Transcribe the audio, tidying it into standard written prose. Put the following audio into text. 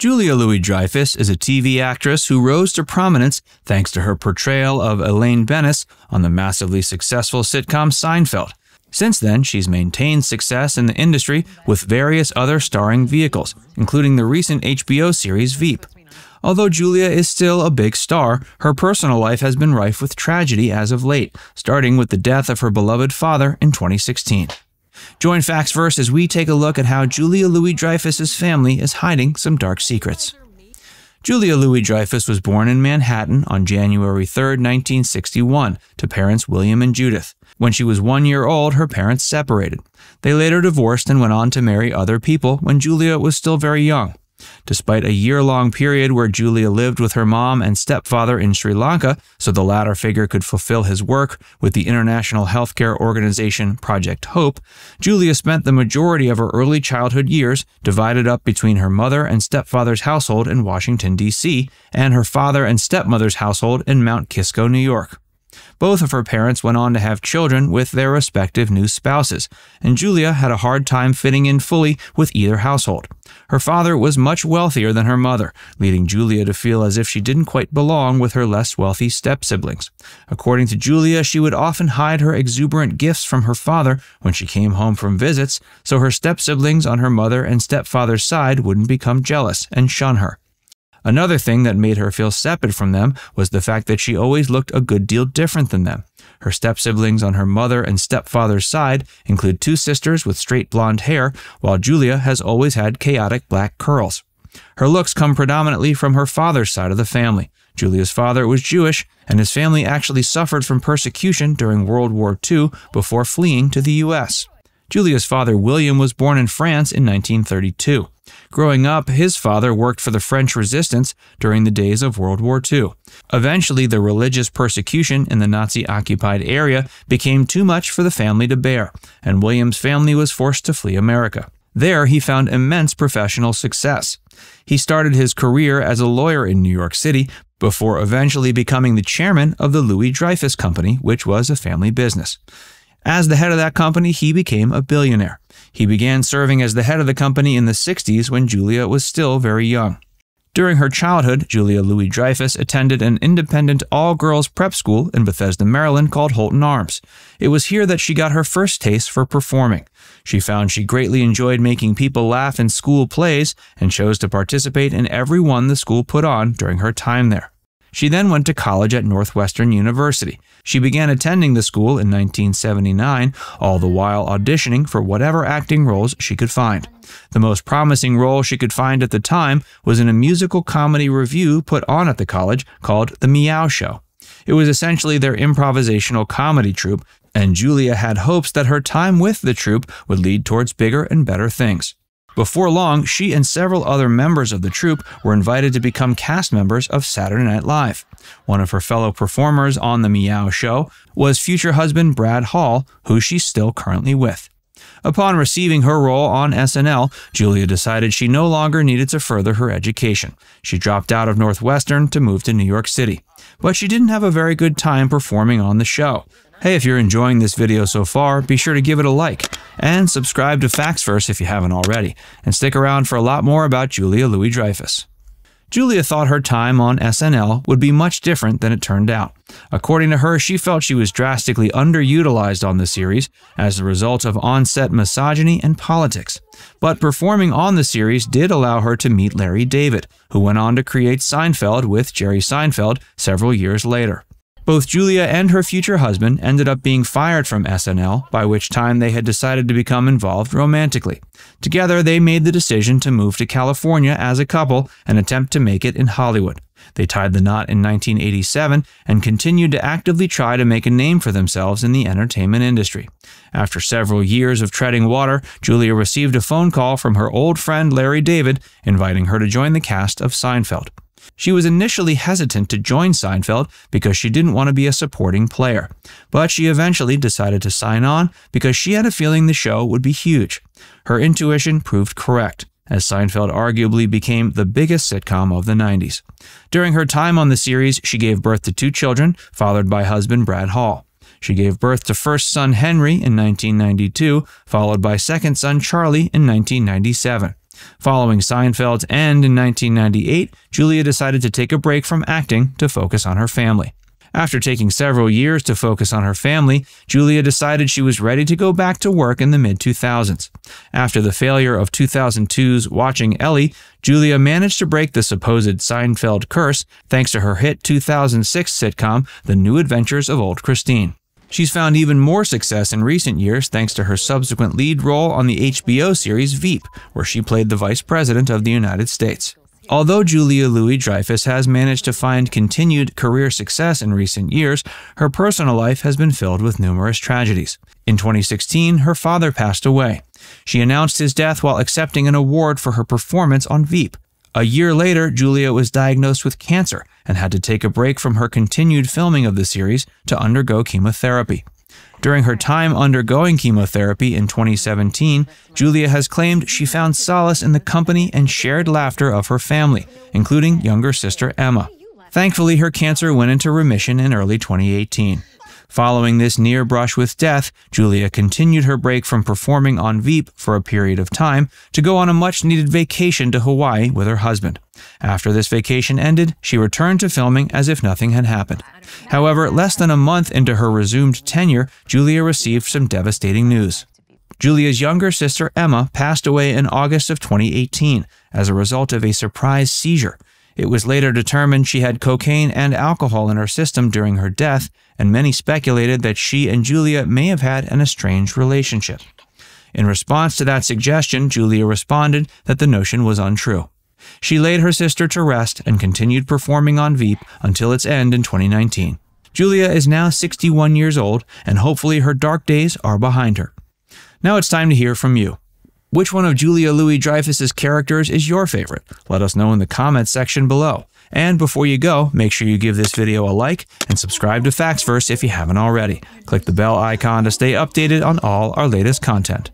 Julia Louis-Dreyfus is a TV actress who rose to prominence thanks to her portrayal of Elaine Benes on the massively successful sitcom Seinfeld. Since then, she's maintained success in the industry with various other starring vehicles, including the recent HBO series Veep. Although Julia is still a big star, her personal life has been rife with tragedy as of late, starting with the death of her beloved father in 2016. Join Factsverse as we take a look at how Julia Louis-Dreyfus's family is hiding some dark secrets. Julia Louis-Dreyfus was born in Manhattan on January 3, 1961, to parents William and Judith. When she was 1 year old, her parents separated. They later divorced and went on to marry other people when Julia was still very young. Despite a year-long period where Julia lived with her mom and stepfather in Sri Lanka so the latter figure could fulfill his work with the international healthcare organization Project Hope, Julia spent the majority of her early childhood years divided up between her mother and stepfather's household in Washington, D.C., and her father and stepmother's household in Mount Kisco, New York. Both of her parents went on to have children with their respective new spouses, and Julia had a hard time fitting in fully with either household. Her father was much wealthier than her mother, leading Julia to feel as if she didn't quite belong with her less wealthy step-siblings. According to Julia, she would often hide her exuberant gifts from her father when she came home from visits, so her step-siblings on her mother and stepfather's side wouldn't become jealous and shun her. Another thing that made her feel separate from them was the fact that she always looked a good deal different than them. Her step-siblings on her mother and stepfather's side include two sisters with straight blonde hair, while Julia has always had chaotic black curls. Her looks come predominantly from her father's side of the family. Julia's father was Jewish, and his family actually suffered from persecution during World War II before fleeing to the U.S. Julia's father, William, was born in France in 1932. Growing up, his father worked for the French resistance during the days of World War II. Eventually, the religious persecution in the Nazi-occupied area became too much for the family to bear, and William's family was forced to flee America. There, he found immense professional success. He started his career as a lawyer in New York City before eventually becoming the chairman of the Louis-Dreyfus Company, which was a family business. As the head of that company, he became a billionaire. He began serving as the head of the company in the 60s when Julia was still very young. During her childhood, Julia Louis-Dreyfus attended an independent all-girls prep school in Bethesda, Maryland called Holton Arms. It was here that she got her first taste for performing. She found she greatly enjoyed making people laugh in school plays and chose to participate in every one the school put on during her time there. She then went to college at Northwestern University. She began attending the school in 1979, all the while auditioning for whatever acting roles she could find. The most promising role she could find at the time was in a musical comedy revue put on at the college called The Meow Show. It was essentially their improvisational comedy troupe, and Julia had hopes that her time with the troupe would lead towards bigger and better things. Before long, she and several other members of the troupe were invited to become cast members of Saturday Night Live. One of her fellow performers on The Meow Show was future husband Brad Hall, who she's still currently with. Upon receiving her role on SNL, Julia decided she no longer needed to further her education. She dropped out of Northwestern to move to New York City. But she didn't have a very good time performing on the show. Hey, if you're enjoying this video so far, be sure to give it a like, and subscribe to Factsverse if you haven't already, and stick around for a lot more about Julia Louis-Dreyfus. Julia thought her time on SNL would be much different than it turned out. According to her, she felt she was drastically underutilized on the series as a result of on-set misogyny and politics. But performing on the series did allow her to meet Larry David, who went on to create Seinfeld with Jerry Seinfeld several years later. Both Julia and her future husband ended up being fired from SNL, by which time they had decided to become involved romantically. Together, they made the decision to move to California as a couple and attempt to make it in Hollywood. They tied the knot in 1987 and continued to actively try to make a name for themselves in the entertainment industry. After several years of treading water, Julia received a phone call from her old friend Larry David inviting her to join the cast of Seinfeld. She was initially hesitant to join Seinfeld because she didn't want to be a supporting player, but she eventually decided to sign on because she had a feeling the show would be huge. Her intuition proved correct, as Seinfeld arguably became the biggest sitcom of the 90s. During her time on the series, she gave birth to 2 children, fathered by husband Brad Hall. She gave birth to first son Henry in 1992, followed by second son Charlie in 1997. Following Seinfeld's end in 1998, Julia decided to take a break from acting to focus on her family. After taking several years to focus on her family, Julia decided she was ready to go back to work in the mid-2000s. After the failure of 2002's Watching Ellie, Julia managed to break the supposed Seinfeld curse thanks to her hit 2006 sitcom The New Adventures of Old Christine. She's found even more success in recent years thanks to her subsequent lead role on the HBO series Veep, where she played the Vice President of the United States. Although Julia Louis-Dreyfus has managed to find continued career success in recent years, her personal life has been filled with numerous tragedies. In 2016, her father passed away. She announced his death while accepting an award for her performance on Veep. A year later, Julia was diagnosed with cancer and had to take a break from her continued filming of the series to undergo chemotherapy. During her time undergoing chemotherapy in 2017, Julia has claimed she found solace in the company and shared laughter of her family, including younger sister Emma. Thankfully, her cancer went into remission in early 2018. Following this near brush with death, Julia continued her break from performing on Veep for a period of time to go on a much-needed vacation to Hawaii with her husband. After this vacation ended, she returned to filming as if nothing had happened. However, less than a month into her resumed tenure, Julia received some devastating news. Julia's younger sister Emma passed away in August of 2018 as a result of a surprise seizure. It was later determined she had cocaine and alcohol in her system during her death, and many speculated that she and Julia may have had an estranged relationship. In response to that suggestion, Julia responded that the notion was untrue. She laid her sister to rest and continued performing on Veep until its end in 2019. Julia is now 61 years old, and hopefully her dark days are behind her. Now it's time to hear from you. Which one of Julia Louis-Dreyfus's characters is your favorite? Let us know in the comments section below. And before you go, make sure you give this video a like and subscribe to Factsverse if you haven't already. Click the bell icon to stay updated on all our latest content.